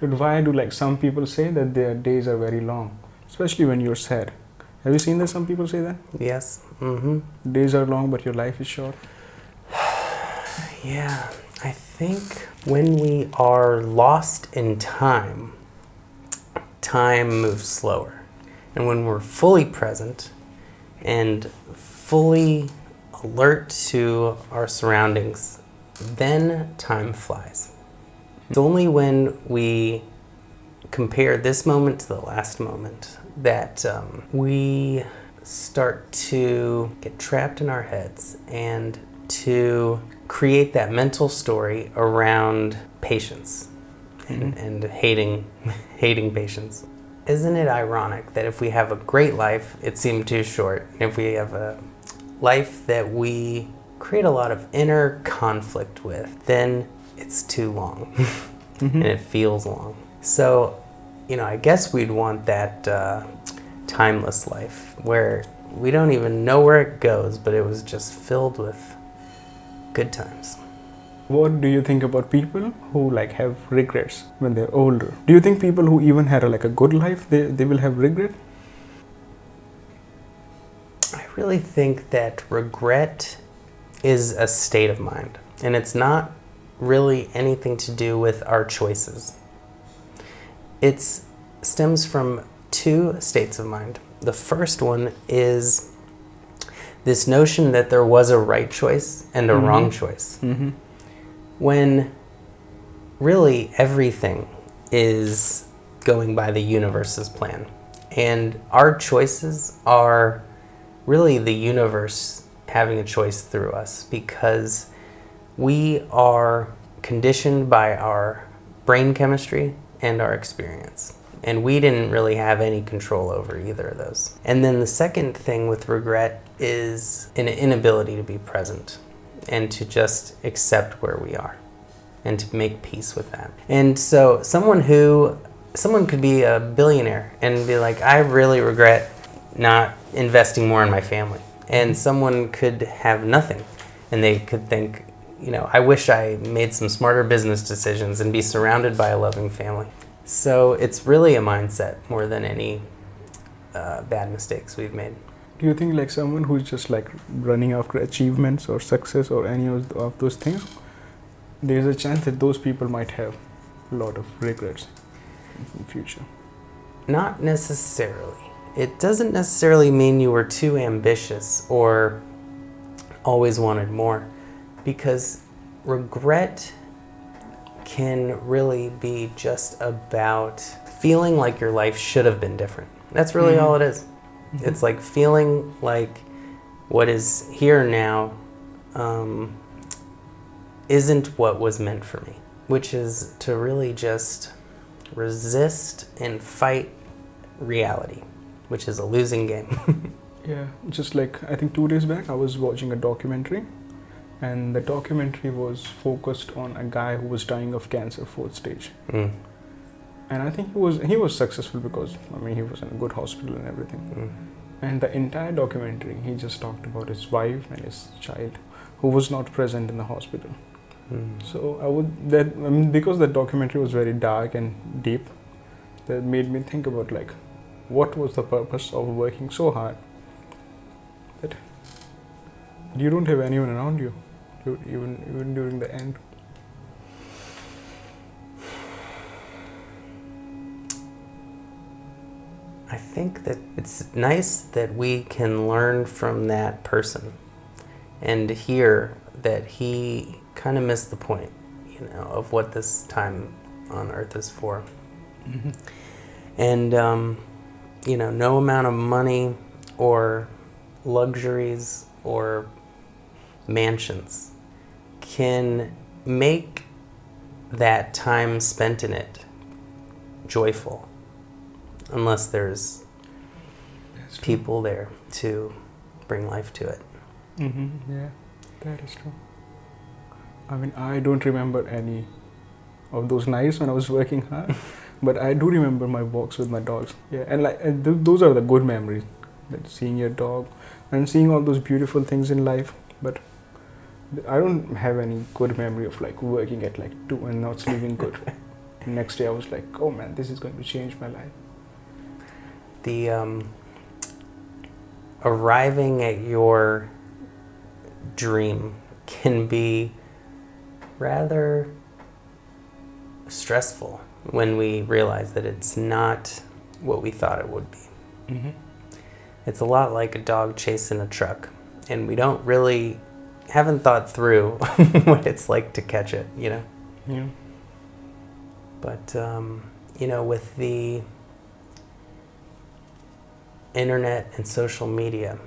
Dude, why do like some people say that their days are very long, especially when you're sad? Have you seen that some people say that? Yes. Mm-hmm. Days are long, but your life is short. Yeah, I think when we are lost in time, time moves slower. And when we're fully present and fully alert to our surroundings, then time flies. It's only when we compare this moment to the last moment that we start to get trapped in our heads and to create that mental story around patience and hating patience. Isn't it ironic that if we have a great life, it seemed too short? If we have a life that we create a lot of inner conflict with, then it's too long and it feels long. So, I guess we'd want that timeless life where we don't even know where it goes, but it was just filled with good times. What do you think about people who like have regrets when they're older? Do you think people who even had a good life, they will have regret? I really think that regret is a state of mind, and it's not really anything to do with our choices. It stems from two states of mind. The first one is this notion that there was a right choice and a wrong choice. When really everything is going by the universe's plan. And our choices are really the universe having a choice through us, because we are conditioned by our brain chemistry and our experience. And we didn't really have any control over either of those. And then the second thing with regret is an inability to be present and to just accept where we are and to make peace with that. And so someone could be a billionaire and be like, I really regret not investing more in my family. And someone could have nothing and they could think, I wish I made some smarter business decisions and be surrounded by a loving family. So it's really a mindset more than any bad mistakes we've made. Do you think someone who's just running after achievements or success or any of those things, there's a chance that those people might have a lot of regrets in the future? Not necessarily. It doesn't necessarily mean you were too ambitious or always wanted more, because regret can really be just about feeling like your life should have been different. That's really all it is. It's like feeling like what is here now isn't what was meant for me, which is to really just resist and fight reality, which is a losing game. Yeah, just I think 2 days back I was watching a documentary, and the documentary was focused on a guy who was dying of cancer, 4th stage. And I think he was successful because he was in a good hospital and everything. And the entire documentary, he just talked about his wife and his child who was not present in the hospital. So because the documentary was very dark and deep, that made me think about what was the purpose of working so hard that you don't have anyone around you, even during the end. I think that it's nice that we can learn from that person and hear that he kind of missed the point, of what this time on earth is for. And, no amount of money or luxuries or mansions can make that time spent in it joyful, unless there's people there to bring life to it. Yeah, that is true. I don't remember any of those nights when I was working hard, but I do remember my walks with my dogs. Yeah, and those are the good memories, seeing your dog and seeing all those beautiful things in life. But I don't have any good memory of working at 2 and not sleeping good. Next day I was like, oh man, this is going to change my life. The arriving at your dream can be rather stressful when we realize that it's not what we thought it would be. Mm-hmm. It's a lot like a dog chasing a truck, and we haven't thought through what it's like to catch it, you know? Yeah. But, you know, with the internet and social media,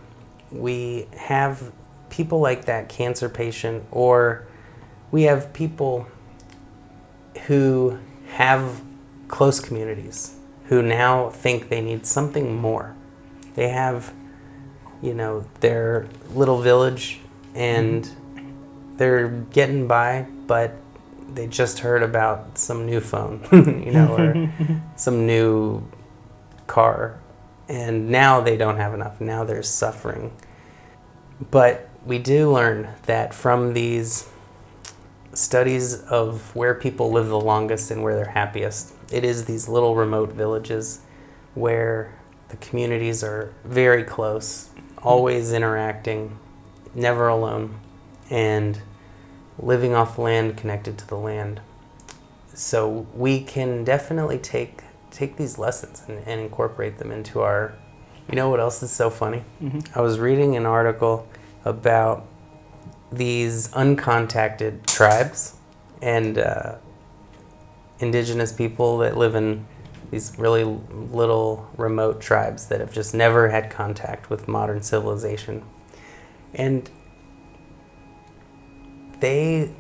we have people like that cancer patient, or we have people who have close communities who now think they need something more. They have, you know, their little village and they're getting by, but they just heard about some new phone, you know, or some new car, and now they don't have enough. Now they're suffering. But we do learn that from these studies of where people live the longest and where they're happiest, it is these little remote villages where the communities are very close, always interacting, never alone, and living off the land, connected to the land. So we can definitely take these lessons and incorporate them into our... You know what else is so funny? Mm-hmm. I was reading an article about these uncontacted tribes and indigenous people that live in these really little remote tribes that have just never had contact with modern civilization. And they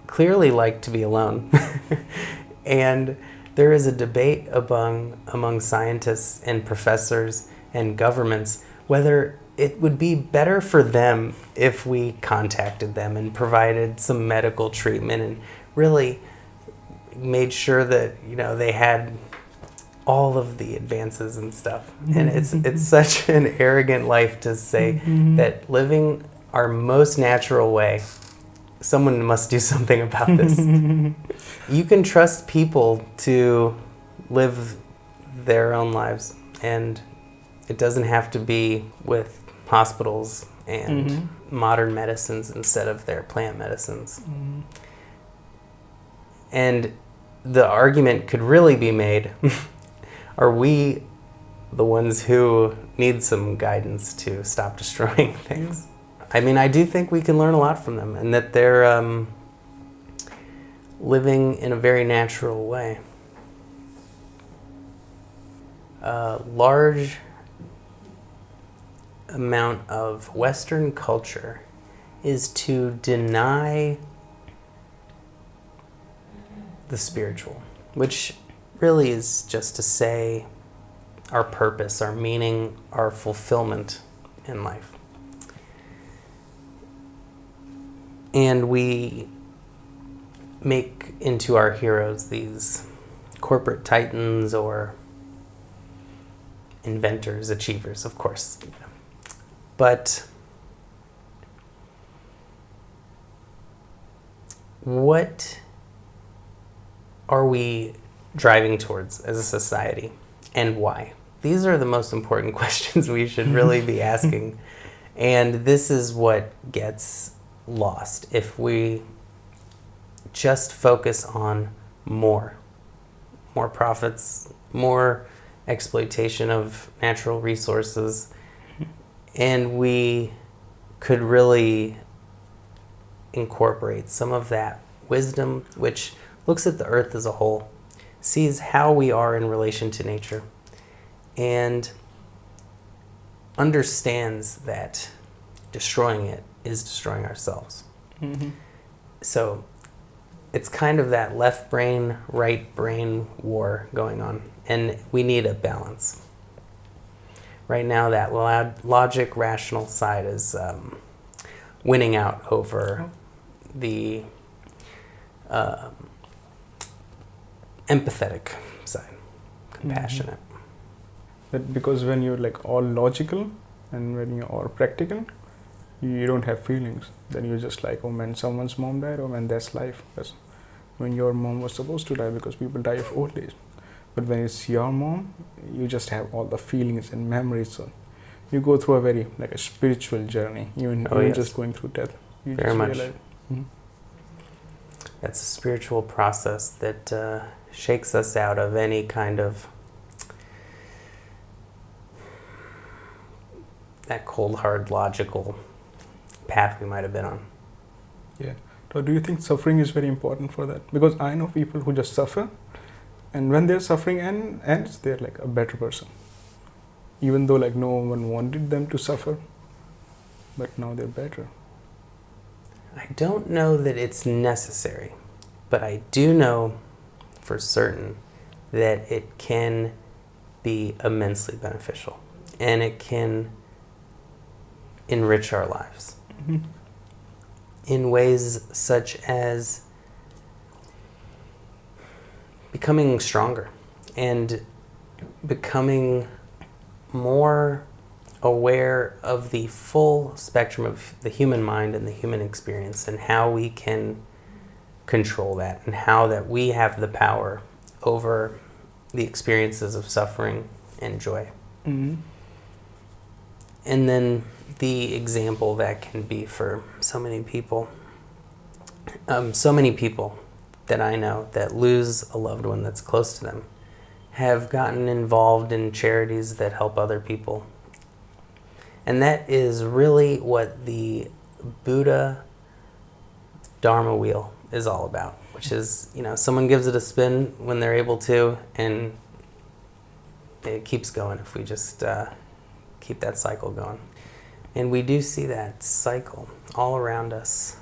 clearly like to be alone. And there is a debate among scientists and professors and governments whether it would be better for them if we contacted them and provided some medical treatment and really made sure that, you know, they had all of the advances and stuff. And it's such an arrogant life to say that living our most natural way, someone must do something about this. You can trust people to live their own lives, and it doesn't have to be with hospitals and modern medicines instead of their plant medicines. And the argument could really be made, are we the ones who need some guidance to stop destroying things? I mean, I do think we can learn a lot from them, and that they're living in a very natural way. A large amount of Western culture is to deny the spiritual, which really is just to say our purpose, our meaning, our fulfillment in life. And we make into our heroes these corporate titans or inventors, achievers, of course. You know. But what are we driving towards as a society, and why? These are the most important questions we should really be asking. And this is what gets lost if we just focus on more profits, more exploitation of natural resources, and we could really incorporate some of that wisdom, which looks at the earth as a whole, sees how we are in relation to nature, and understands that destroying it is destroying ourselves. So it's kind of that left brain, right brain war going on, and we need a balance. Right now, that logic, rational side is winning out over the empathetic side, compassionate. But because when you're like all logical and when you're all practical, you don't have feelings. Then you're just like, oh man, someone's mom died, oh man, that's life. when your mom was supposed to die, because people die of old age. But when it's your mom, you just have all the feelings and memories. So you go through a very like a spiritual journey, even Yes. just going through death. You Very just much. realize. Mhm. That's a spiritual process that shakes us out of any kind of that cold, hard, logical path we might have been on. Yeah. So do you think suffering is very important for that? Because I know people who just suffer, and when their suffering ends, they're like a better person. Even though like no one wanted them to suffer, but now they're better. I don't know that it's necessary, but I do know for certain that it can be immensely beneficial, and it can enrich our lives Mhm. in ways such as becoming stronger and becoming more aware of the full spectrum of the human mind and the human experience, and how we can control that, and how that we have the power over the experiences of suffering and joy. Mhm. And then the example that can be for so many people that I know that lose a loved one that's close to them have gotten involved in charities that help other people. And that is really what the Buddha Dharma wheel is all about, which is, someone gives it a spin when they're able to, and it keeps going if we just keep that cycle going. And we do see that cycle all around us.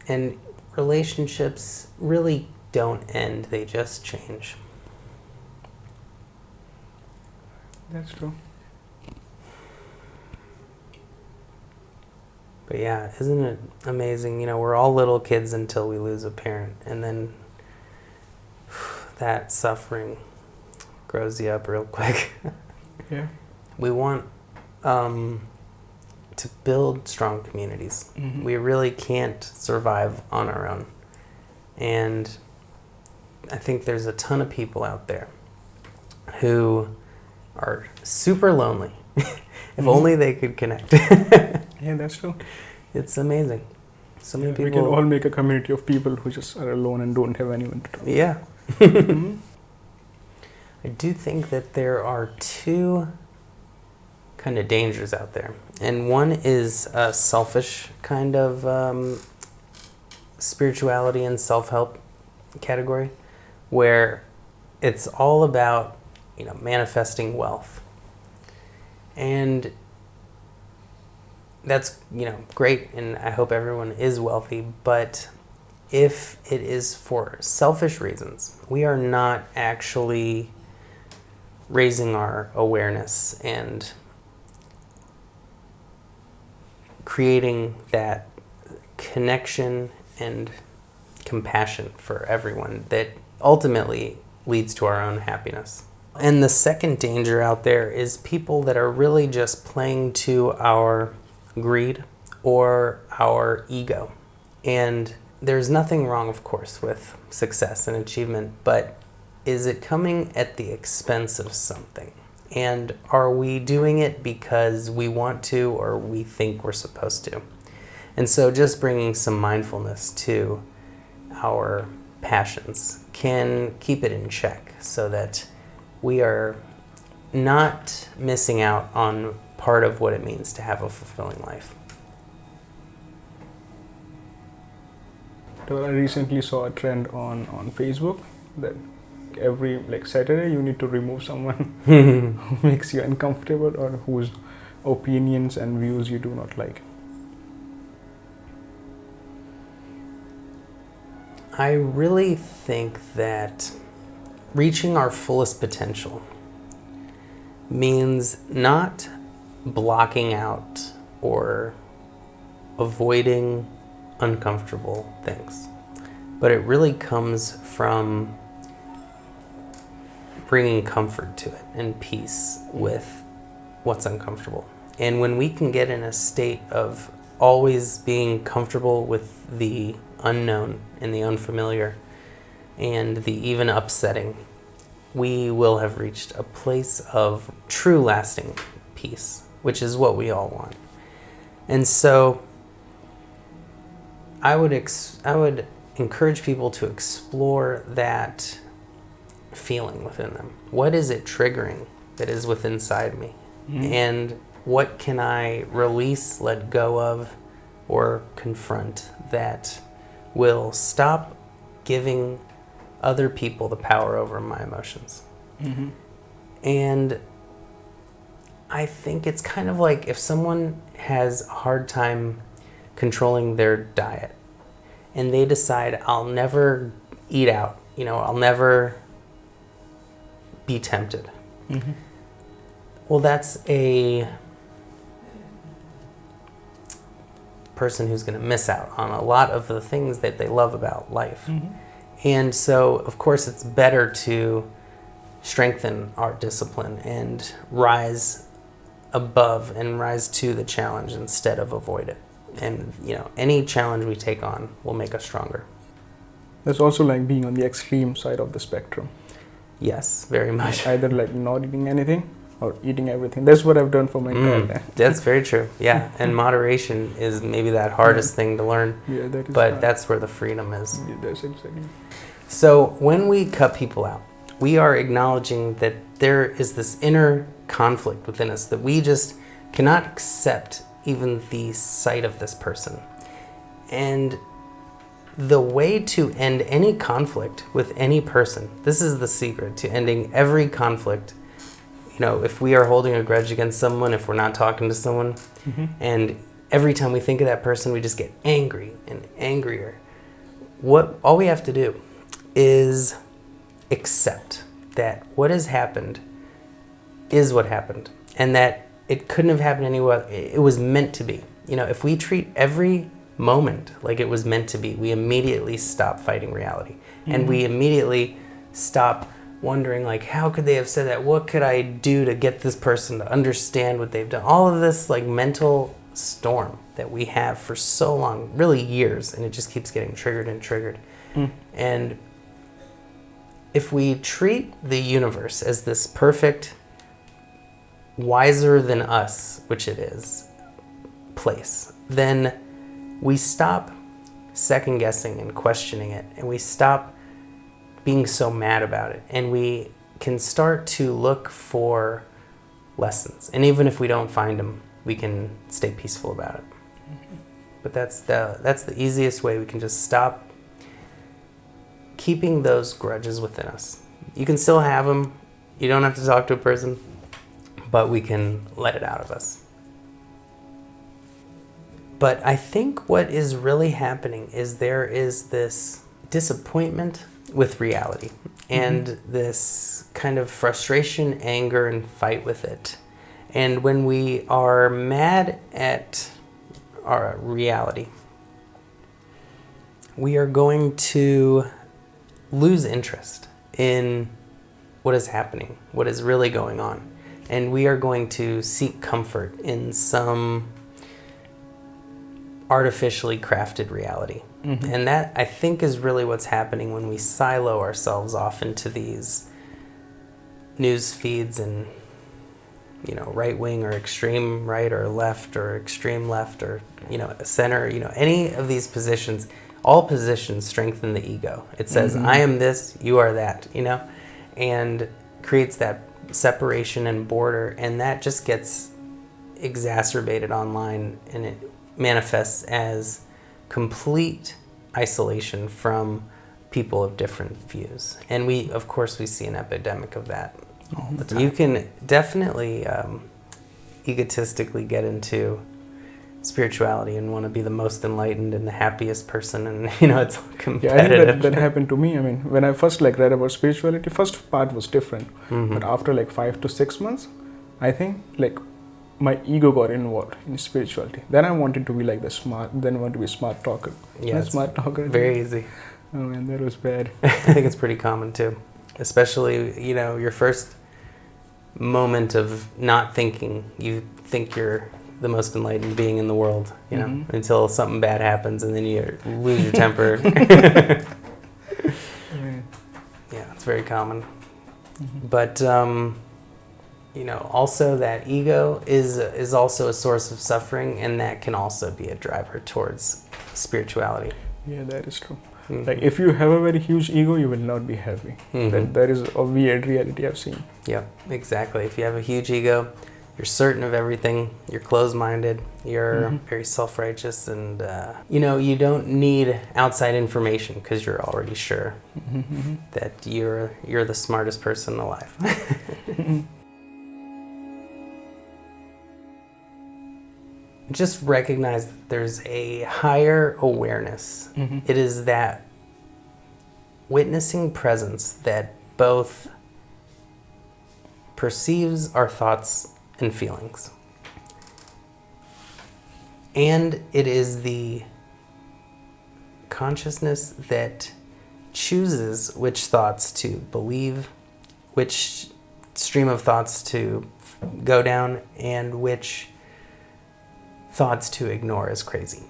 And relationships really don't end, they just change. That's true. But yeah, isn't it amazing? We're all little kids until we lose a parent, and then that suffering grows you up real quick. Yeah. We want to build strong communities. Mhm. We really can't survive on our own. And I think there's a ton of people out there who are super lonely. If only they could connect. Yeah, that's true. It's amazing. So many people. We can all make a community of people who just are alone and don't have anyone to talk to. Yeah. Mhm. I do think that there are two kind of dangers out there. And one is a selfish kind of spirituality and self-help category, where it's all about, manifesting wealth. And that's, great, and I hope everyone is wealthy, but if it is for selfish reasons, we are not actually raising our awareness and creating that connection and compassion for everyone that ultimately leads to our own happiness. And the second danger out there is people that are really just playing to our greed or our ego. And there's nothing wrong, of course, with success and achievement, but is it coming at the expense of something? And are we doing it because we want to or we think we're supposed to? And so just bringing some mindfulness to our passions can keep it in check, so that we are not missing out on part of what it means to have a fulfilling life. I recently saw a trend on Facebook that every Saturday you need to remove someone who makes you uncomfortable or whose opinions and views you do not like. I really think that reaching our fullest potential means not blocking out or avoiding uncomfortable things, but it really comes from bringing comfort to it and peace with what's uncomfortable. And when we can get in a state of always being comfortable with the unknown and the unfamiliar and the even upsetting, we will have reached a place of true lasting peace, which is what we all want. And so I would encourage people to explore that feeling within them. What is it triggering that is within inside me? And what can I release, let go of, or confront that will stop giving other people the power over my emotions? And I think it's kind of like if someone has a hard time controlling their diet and they decide, I'll never eat out, I'll never be tempted. Well, that's a person who's going to miss out on a lot of the things that they love about life. And so, of course, it's better to strengthen our discipline and rise above and rise to the challenge instead of avoid it. And, any challenge we take on will make us stronger. That's also like being on the extreme side of the spectrum. Yes, very much. Either like not eating anything or eating everything. That's what I've done for my entire life. That's very true. Yeah, and moderation is maybe that hardest thing to learn. Yeah, that is but hard. that's where the freedom is. Yeah, that's exactly. So when we cut people out, we are acknowledging that there is this inner conflict within us that we just cannot accept even the sight of this person. And the way to end any conflict with any person, this is the secret to ending every conflict. If we are holding a grudge against someone, if we're not talking to someone, and every time we think of that person, we just get angry and angrier. All we have to do is accept that what has happened is what happened, and that it couldn't have happened anywhere. It was meant to be. If we treat every moment like it was meant to be, we immediately stop fighting reality, and we immediately stop wondering, like, how could they have said that? What could I do to get this person to understand what they've done? All of this like mental storm that we have for so long, really years, and it just keeps getting triggered and triggered. And if we treat the universe as this perfect, wiser than us, which it is, place, then we stop second guessing and questioning it, and we stop being so mad about it, and we can start to look for lessons. And even if we don't find them, we can stay peaceful about it. But that's the easiest way. We can just stop keeping those grudges within us. You can still have them. You don't have to talk to a person, but we can let it out of us. But I think what is really happening is there is this disappointment with reality and this kind of frustration, anger, and fight with it. And when we are mad at our reality, we are going to lose interest in what is happening, what is really going on. And we are going to seek comfort in some artificially crafted reality. And that, I think, is really what's happening when we silo ourselves off into these news feeds and, right wing or extreme right or left or extreme left or, center, any of these positions. All positions strengthen the ego. It says, I am this, you are that, and creates that separation and border, and that just gets exacerbated online, and it manifests as complete isolation from people of different views. And we see an epidemic of that all the time. You can definitely egotistically get into spirituality and want to be the most enlightened and the happiest person, and it's competitive. Yeah, I think that happened to me. I mean, when I first read about spirituality, first part was different, but after 5 to 6 months, I think my ego got involved in spirituality. Then I wanted to be then I want to be a smart talker. Yeah, smart talker. Very easy. Oh man, that was bad. I think it's pretty common too, especially your first moment of not thinking. You think you're the most enlightened being in the world, you know, Mhm. until something bad happens and then you lose your temper. Right. Yeah, it's very common. Mhm. But, you know, also that ego is also a source of suffering, and that can also be a driver towards spirituality. Yeah, that is true. Mhm. Like if you have a very huge ego, you will not be happy. Mhm. That is a weird reality I've seen. Yep, exactly. If you have a huge ego, you're certain of everything, you're closed-minded, you're Mhm. very self-righteous, and, you know, you don't need outside information because you're already sure Mhm. that you're the smartest person alive. Mhm. Just recognize that there's a higher awareness. Mhm. It is that witnessing presence that both perceives our thoughts and feelings. And it is the consciousness that chooses which thoughts to believe, which stream of thoughts to go down, and which thoughts to ignore as crazy.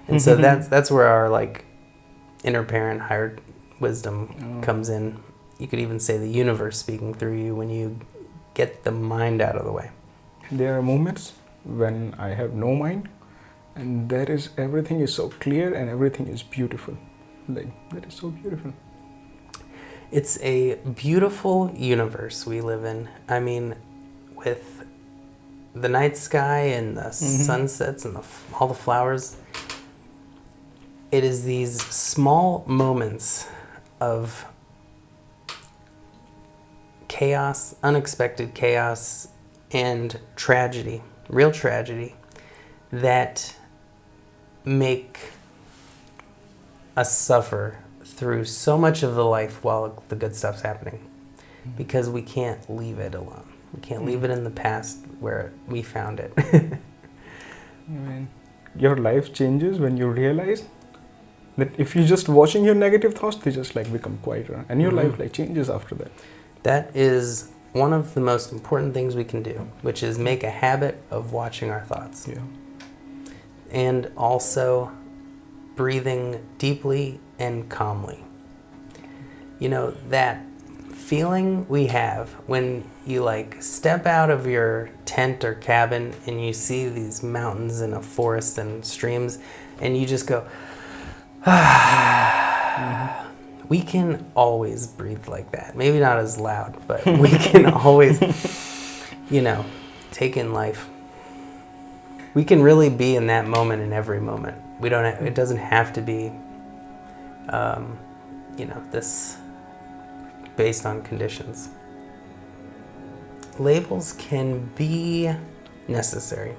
And so that's where our like inner parent, higher wisdom comes in. You could even say the universe speaking through you when you get the mind out of the way. There are moments when I have no mind, and there is everything is so clear and everything is beautiful. Like that is so beautiful. It's a beautiful universe we live in. I mean, with the night sky and the sunsets and all the flowers, it is these small moments of chaos, unexpected chaos, and tragedy, real tragedy, that make us suffer through so much of the life while the good stuff's happening, because we can't leave it alone. We can't leave it in the past where we found it. I mean, your life changes when you realize that if you're just watching your negative thoughts, they just like become quieter, and your life like changes after that. That is one of the most important things we can do, which is make a habit of watching our thoughts. Yeah. And also breathing deeply and calmly. You know, that feeling we have when you like step out of your tent or cabin and you see these mountains and a forest and streams, and you just go, We can always breathe like that. Maybe not as loud, but we can always, you know, take in life. We can really be in that moment in every moment. We don't. It doesn't have to be, you know, this based on conditions. Labels can be necessary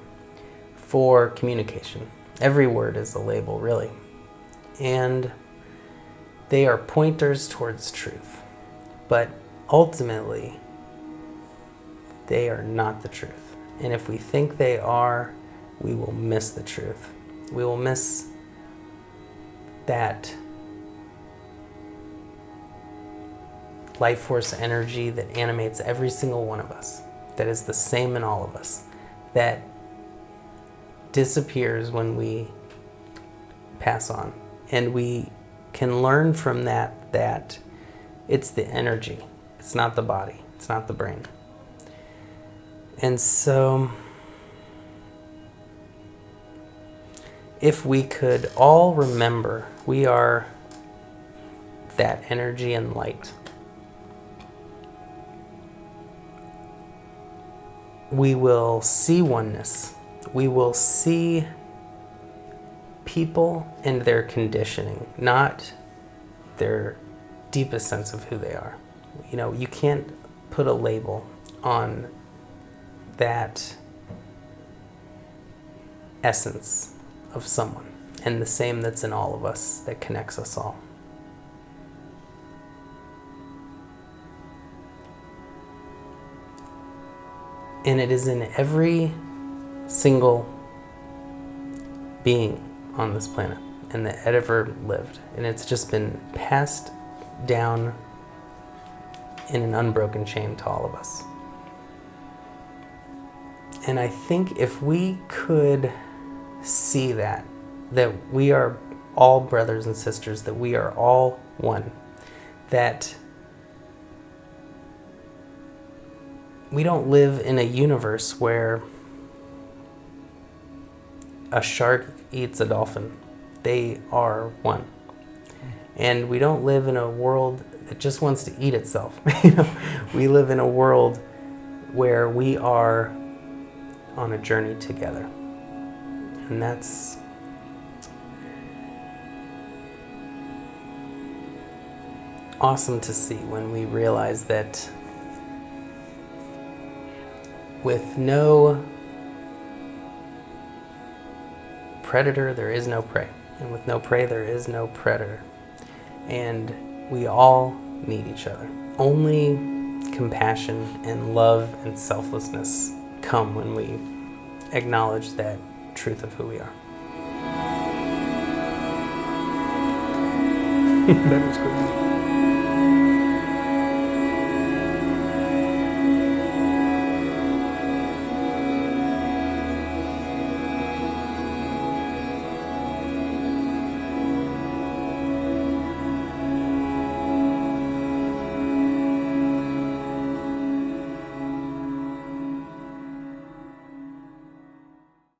for communication. Every word is a label, really, and they are pointers towards truth. But ultimately, they are not the truth. And if we think they are, we will miss the truth. We will miss that life force energy that animates every single one of us, that is the same in all of us, that disappears when we pass on. And we can learn from that it's the energy, it's not the body, it's not the brain. And so if we could all remember we are that energy and light, we will see oneness. We will see people and their conditioning, not their deepest sense of who they are. You know, you can't put a label on that essence of someone, and the same that's in all of us that connects us all. And it is in every single being on this planet and that ever lived. And it's just been passed down in an unbroken chain to all of us. And I think if we could see that we are all brothers and sisters, that we are all one, that we don't live in a universe where a shark eats a dolphin. They are one. And we don't live in a world that just wants to eat itself. We live in a world where we are on a journey together. And that's awesome to see when we realize that with no predator, there is no prey. And with no prey, there is no predator. And we all need each other. Only compassion and love and selflessness come when we acknowledge that truth of who we are. That was good.